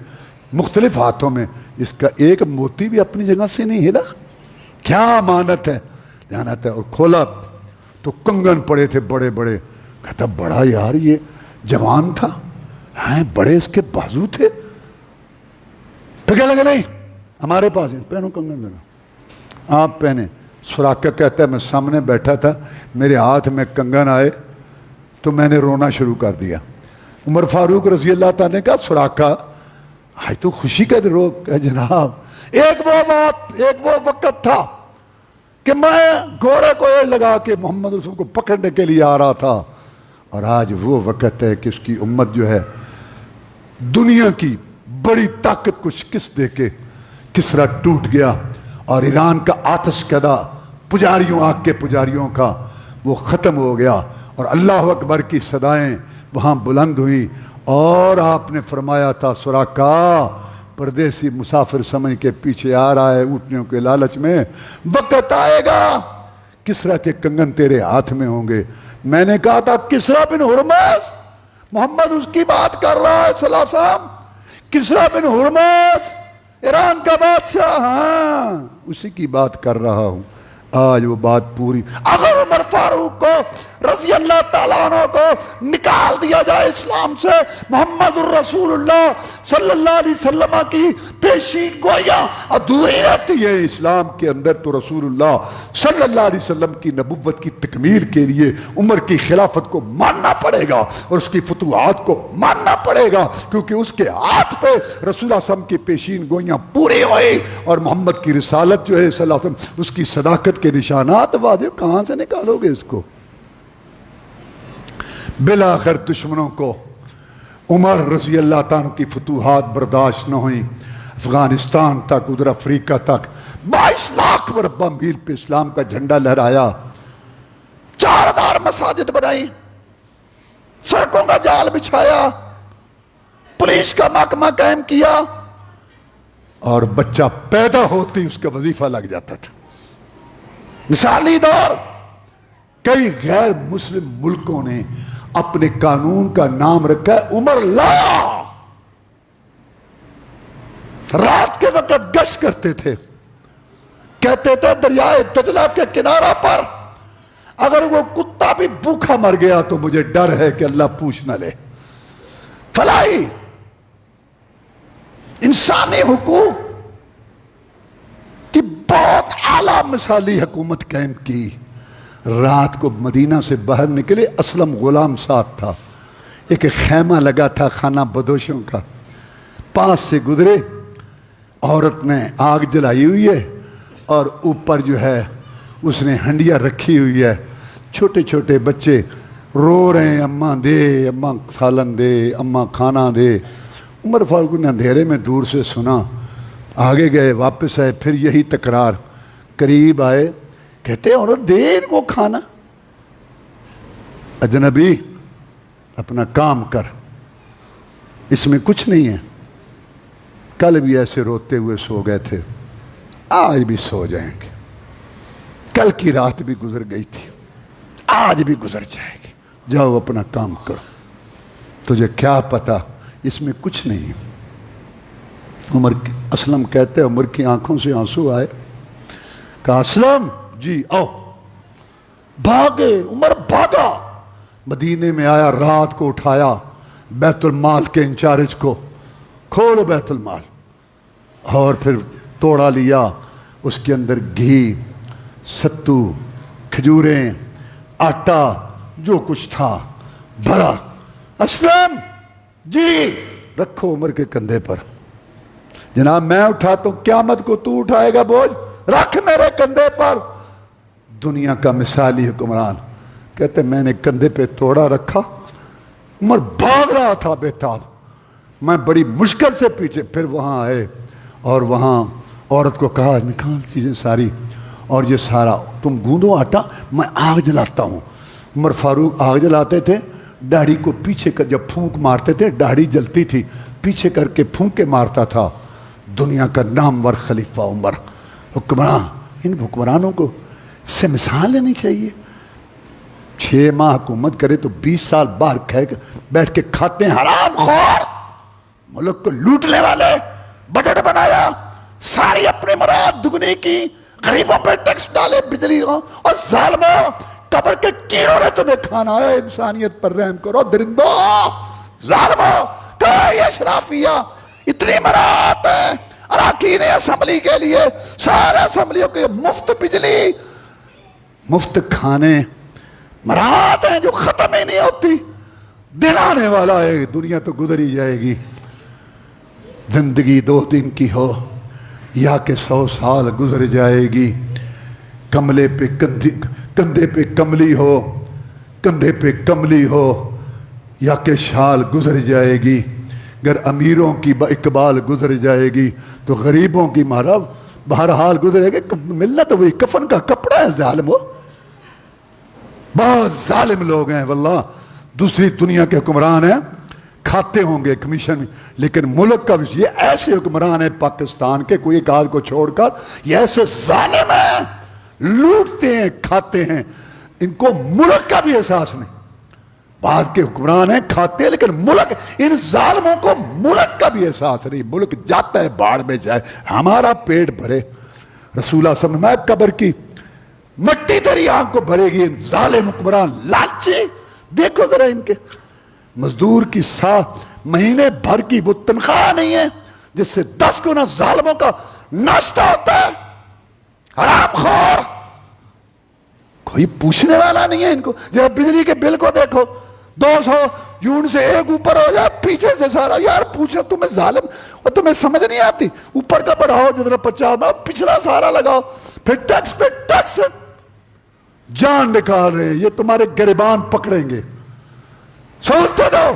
مختلف ہاتھوں میں، اس کا ایک موتی بھی اپنی جگہ سے نہیں ہلا، کیا امانت ہے، جانت ہے۔ اور کھولا تو کنگن پڑے تھے بڑے بڑے، کہتا بڑا یار یہ جوان تھا، ہیں بڑے اس کے بازو تھے، پھر کہنے لگے نہیں ہمارے پاس پہنو کنگن دینا، آپ پہنے۔ سراقہ کہتا ہے میں سامنے بیٹھا تھا، میرے ہاتھ میں کنگن آئے تو میں نے رونا شروع کر دیا۔ عمر فاروق رضی اللہ تعالیٰ نے کہا سراقہ آج تو خوشی کا رو، کہ جناب ایک وہ وقت تھا کہ میں گھوڑے کو ایڑ لگا کے محمد رسول کو پکڑنے کے لیے آ رہا تھا، اور آج وہ وقت ہے کہ اس کی امت جو ہے دنیا کی بڑی طاقت کو شکست دے کے کسرا ٹوٹ گیا، اور ایران کا آتش کدہ پجاریوں، آگ کے پجاریوں کا وہ ختم ہو گیا، اور اللہ اکبر کی صدائیں وہاں بلند ہوئی، اور آپ نے فرمایا تھا سراقہ پردیسی مسافر سمجھ کے پیچھے آ رہا ہے اونٹنیوں کے لالچ میں، وقت آئے گا کسرا کے کنگن تیرے ہاتھ میں ہوں گے۔ میں نے کہا تھا کسرا بن ہرمز، محمد اس کی بات کر رہا ہے صلی اللہ علیہ وسلم، کسرا بن ہرمز ایران کا بادشاہ، ہاں اسی کی بات کر رہا ہوں۔ آج وہ بات پوری، اگر عمر فاروق کو رضی اللہ تعالیٰ عنہ کو نکال دیا جائے اسلام سے، محمد الرسول اللہ صلی اللہ علیہ وسلم کی پیشین گوئیاں ادھوری رہتی ہے اسلام کے اندر، تو رسول اللہ صلی اللہ علیہ وسلم کی نبوت کی تکمیل کے لیے عمر کی خلافت کو ماننا پڑے گا اور اس کی فتوحات کو ماننا پڑے گا، کیونکہ اس کے ہاتھ پہ رسول اللہ صلی اللہ علیہ وسلم کی پیشین گوئیاں پوری ہوئی، اور محمد کی رسالت جو ہے صلی اللہ علیہ وسلم اس کی صداقت کے نشانات واضح، کہاں سے نکالو گے اس کو؟ بالآخر دشمنوں کو عمر رضی اللہ تعالیٰ کی فتوحات برداشت نہ ہوئیں، افغانستان تک، ادھر افریقہ تک 22 لاکھ مربع میل پہ اسلام کا جھنڈا لہرایا، 4000 مساجد بنائی، سڑکوں کا جال بچھایا، پولیس کا محکمہ قائم کیا، اور بچہ پیدا ہوتی اس کا وظیفہ لگ جاتا تھا۔ مثالی دور، کئی غیر مسلم ملکوں نے اپنے قانون کا نام رکھا ہے عمر لایا، رات کے وقت گشت کرتے تھے، کہتے تھے دریائے دجلہ کے کنارہ پر اگر وہ کتا بھی بھوکا مر گیا تو مجھے ڈر ہے کہ اللہ پوچھ نہ لے۔ فلاحی انسانی حقوق کی بہت اعلیٰ مثالی حکومت قائم کی۔ رات کو مدینہ سے باہر نکلے، اسلم غلام ساتھ تھا، ایک خیمہ لگا تھا خانہ بدوشوں کا، پاس سے گزرے، عورت نے آگ جلائی ہوئی ہے اور اوپر جو ہے اس نے ہنڈیا رکھی ہوئی ہے، چھوٹے چھوٹے بچے رو رہے ہیں، اماں دے، اماں سالن دے، اماں کھانا دے۔ عمر فاروق نے اندھیرے میں دور سے سنا، آگے گئے, واپس آئے, پھر یہی تکرار. قریب آئے, کہتے عورت دے ان کو کھانا. اجنبی اپنا کام کر, اس میں کچھ نہیں ہے. کل بھی ایسے روتے ہوئے سو گئے تھے, آج بھی سو جائیں گے. کل کی رات بھی گزر گئی تھی, آج بھی گزر جائے گی. جاؤ اپنا کام کرو, تجھے کیا پتا اس میں کچھ نہیں. اسلم کہتے عمر کی آنکھوں سے آنسو آئے. کہا اسلم جی آؤ. بھاگے, عمر بھاگا, مدینے میں آیا, رات کو اٹھایا بیت المال کے انچارج کو, کھولو بیت المال. اور پھر توڑا لیا, اس کے اندر گھی, ستو, کھجوریں, آٹا, جو کچھ تھا بھرا. اسلم جی رکھو عمر کے کندھے پر. جناب میں اٹھاتا ہوں, قیامت کو تو اٹھائے گا بوجھ, رکھ میرے کندھے پر. دنیا کا مثالی حکمران کہتے میں نے کندھے پہ توڑا رکھا, عمر بھاگ رہا تھا بےتاب, میں بڑی مشکل سے پیچھے. پھر وہاں آئے اور وہاں عورت کو کہا نکال چیزیں ساری, اور یہ سارا تم گوندو آٹا, میں آگ جلاتا ہوں. عمر فاروق آگ جلاتے تھے, داڑھی کو پیچھے کر, جب پھونک مارتے تھے داڑھی جلتی تھی, پیچھے کر کے پھونک کے مارتا تھا. دنیا کا نامور خلیفہ عمر, حکمران. ان حکمرانوں کو سے مثال لینی چاہیے. 6 ماہ حکومت کرے تو 20 سال باہر بیٹھ کے کھاتے ہیں حرام خور, ملک کو لوٹنے والے. بجٹ بنایا, ساری اپنے مراد دگنی کی, غریبوں پہ ٹیکس ڈالے, بجلی اور ظالموں, قبر کے کیڑوں نے تمہیں کھانا ہے. انسانیت پر رحم کرو درندوں, ظالموں. کہ یہ اشرافیہ اتنی مراد ہے اراکین اسمبلی کے لیے, سارے اسمبلیوں کے مفت بجلی, مفت کھانے, مراد ہیں جو ختم ہی نہیں ہوتی. دن آنے والا ہے, دنیا تو گزر ہی جائے گی. زندگی 2 دن کی ہو یا کہ 100 سال گزر جائے گی. کملے پہ کندھے پہ کملی ہو, کندھے پہ کملی ہو, یا کہ شال گزر جائے گی. اگر امیروں کی اقبال گزر جائے گی تو غریبوں کی مارا بہرحال گزرے گی. ملنا تو وہی کفن کا کپڑا ہے. ظالم ہو, بہت ظالم لوگ ہیں واللہ. دوسری دنیا کے حکمران ہیں, کھاتے ہوں گے کمیشن, لیکن ملک کا یہ ایسے حکمران ہیں پاکستان کے, کوئی ایک آدھ کو چھوڑ کر, یہ ایسے ظالم ہیں, لوٹتے ہیں, کھاتے ہیں, ان کو ملک کا بھی احساس نہیں. بعد کے حکمران ہیں کھاتے ہیں, لیکن ملک, ان ظالموں کو ملک کا بھی احساس نہیں. ملک جاتا ہے باڑ میں جائے, ہمارا پیٹ بھرے. رسول اللہ صلی اللہ علیہ وسلم نے قبر کی مٹی تیری آنکھ کو بھرے گی. ان ظالم حکمران لالچی, دیکھو ذرا ان کے مزدور کی مہینے بھر کی وہ تنخواہ نہیں ہے جس سے 10 گنا ظالموں کا ناشتہ ہوتا ہے. حرام خور, کوئی پوچھنے والا نہیں ہے ان کو. جب بجلی کے بل کو دیکھو, 200 یونٹ سے ایک اوپر ہو جائے, پیچھے سے سارا. یار پوچھو تمہیں ظالم, اور تمہیں سمجھ نہیں آتی. اوپر کا بڑھاؤ جتنا 50, پچھلا سارا لگاؤ, پھر ٹیکس پہ ٹیکس. جان نکال رہے ہیں, یہ تمہارے گریبان پکڑیں گے. سوچتے دو,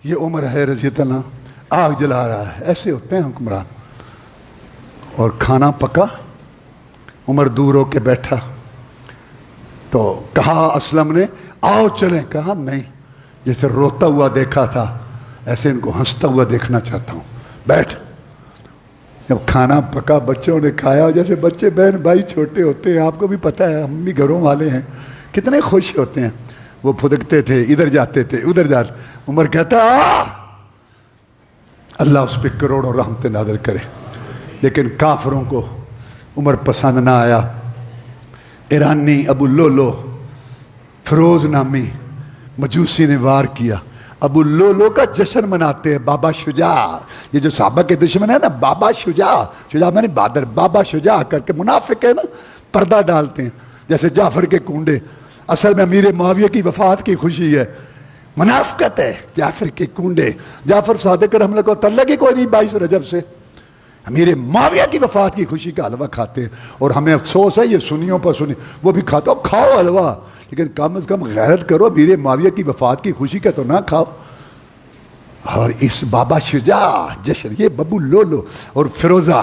یہ عمر ہے رضی اللہ, آگ جلا رہا ہے. ایسے ہوتے ہیں حکمران. اور کھانا پکا, عمر دور ہو کے بیٹھا, تو کہا اسلم نے آؤ چلیں. کہا نہیں, جیسے روتا ہوا دیکھا تھا ایسے ان کو ہنستا ہوا دیکھنا چاہتا ہوں, بیٹھ. جب کھانا پکا, بچوں نے کھایا, جیسے بچے بہن بھائی چھوٹے ہوتے ہیں, آپ کو بھی پتہ ہے, ہم بھی گھروں والے ہیں, کتنے خوش ہوتے ہیں. وہ پھدکتے تھے, ادھر جاتے تھے, ادھر جاتے. عمر کہتا اللہ اس پہ کروڑوں رحمتیں نازل کرے. لیکن کافروں کو عمر پسند نہ آیا. ایرانی ابو لولو, فیروز نامی مجوسی نے وار کیا. ابو لولو کا جشن مناتے ہیں, بابا شجاع. یہ جو صحابہ کے دشمن ہے نا, بابا شجاع, شجاع میں نے بہادر, بابا شجاع کر کے منافق ہے نا, پردہ ڈالتے ہیں جیسے جعفر کے کنڈے. اصل میں امیر معاویہ کی وفات کی خوشی ہے, منافقت ہے جعفر کے کنڈے. جعفر صادق رحمہ اللہ کو تعلق ہی کوئی نہیں 22 رجب سے. امیر معاویہ کی وفات کی خوشی کا حلوہ کھاتے ہیں. اور ہمیں افسوس ہے یہ سنیوں پر سنی, وہ بھی کھاتے ہو, کھاؤ حلوہ, لیکن کم از کم غیرت کرو, امیر معاویہ کی وفات کی خوشی کا تو نہ کھاؤ. اور اس بابا شجاع جشن, یہ ابو لولو اور فیروزہ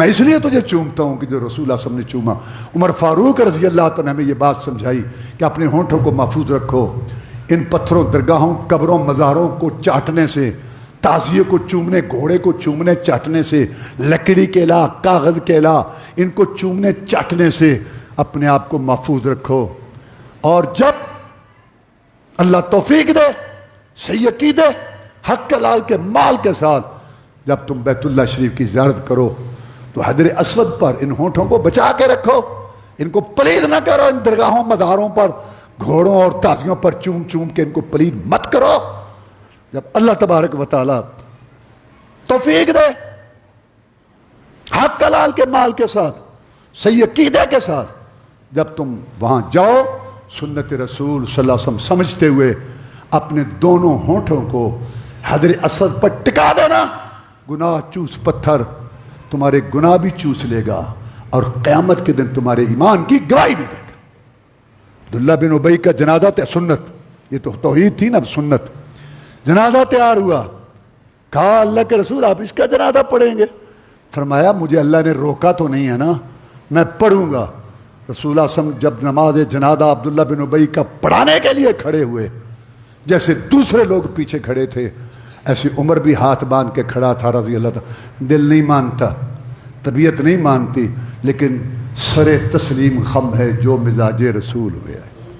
میں اس لیے تجھے چومتا ہوں کہ جو رسول اللہ صلی اللہ علیہ وسلم نے چوما۔ عمر فاروق رضی اللہ عنہ نے ہمیں یہ بات سمجھائی کہ اپنے ہونٹوں کو محفوظ رکھو، ان پتھروں، درگاہوں، قبروں، مزاروں کو چاٹنے سے، تعزیے کو چومنے، گھوڑے کو چومنے چاٹنے سے، لکڑی کے علا، کاغذ کے علا، ان کو چومنے چاٹنے سے اپنے آپ کو محفوظ رکھو۔ اور جب اللہ توفیق دے، صحیح عقیدے، حق حلال کے مال کے ساتھ جب تم بیت اللہ شریف کی زیارت کرو تو حجر اسود پر ان ہونٹوں کو بچا کے رکھو، ان کو پلید نہ کرو، ان درگاہوں مزاروں پر گھوڑوں اور تازیوں پر چوم چوم کے ان کو پلید مت کرو۔ جب اللہ تبارک و تعالی توفیق دے، حق حلال کے مال کے ساتھ، صحیح عقیدے کے ساتھ جب تم وہاں جاؤ، سنت رسول صلی اللہ علیہ وسلم سمجھتے ہوئے اپنے دونوں ہونٹوں کو حجر اسود پر ٹکا دینا، گناہ چوس پتھر تمہارے گناہ بھی چوس لے گا اور قیامت کے دن تمہارے ایمان کی گواہی بھی دے گا۔ عبداللہ بن ابی کا جنازہ سنت، یہ تو توحید تھی نا، سنت، جنازہ تیار ہوا، کہا اللہ کے رسول آپ اس کا جنازہ پڑھیں گے؟ فرمایا مجھے اللہ نے روکا تو نہیں ہے نا، میں پڑھوں گا۔ رسول اللہ صلی اللہ علیہ وسلم جب نماز جنازہ عبداللہ بن ابی کا پڑھانے کے لیے کھڑے ہوئے، جیسے دوسرے لوگ پیچھے کھڑے تھے ایسے عمر بھی ہاتھ باندھ کے کھڑا تھا رضی اللہ تعالیٰ۔ دل نہیں مانتا، طبیعت نہیں مانتی، لیکن سر تسلیم خم ہے جو مزاج رسول ہوئے ہے۔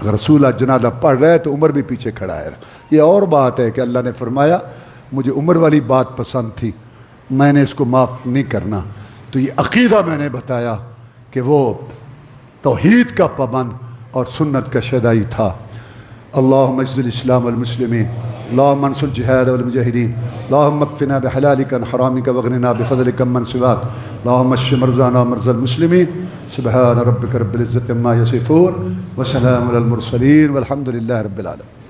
اگر رسول اللہ جنازہ پڑھ رہے تو عمر بھی پیچھے کھڑا ہے۔ یہ اور بات ہے کہ اللہ نے فرمایا مجھے عمر والی بات پسند تھی، میں نے اس کو معاف نہیں کرنا۔ تو یہ عقیدہ میں نے بتایا کہ وہ توحید کا پابند اور سنت کا شیدائی تھا۔ اللہم اعز الاسلام والمسلمین، اللہم انصر الجہاد والمجاہدین، اللہم اکفنا بحلالک عن حرامک واغننا بفضلک عمن سواک، اللہم اشف مرضانا ومرضى المسلمین۔ سبحان ربک رب العزة عما یصفون وسلام علی المرسلین والحمد للہ رب العالمین۔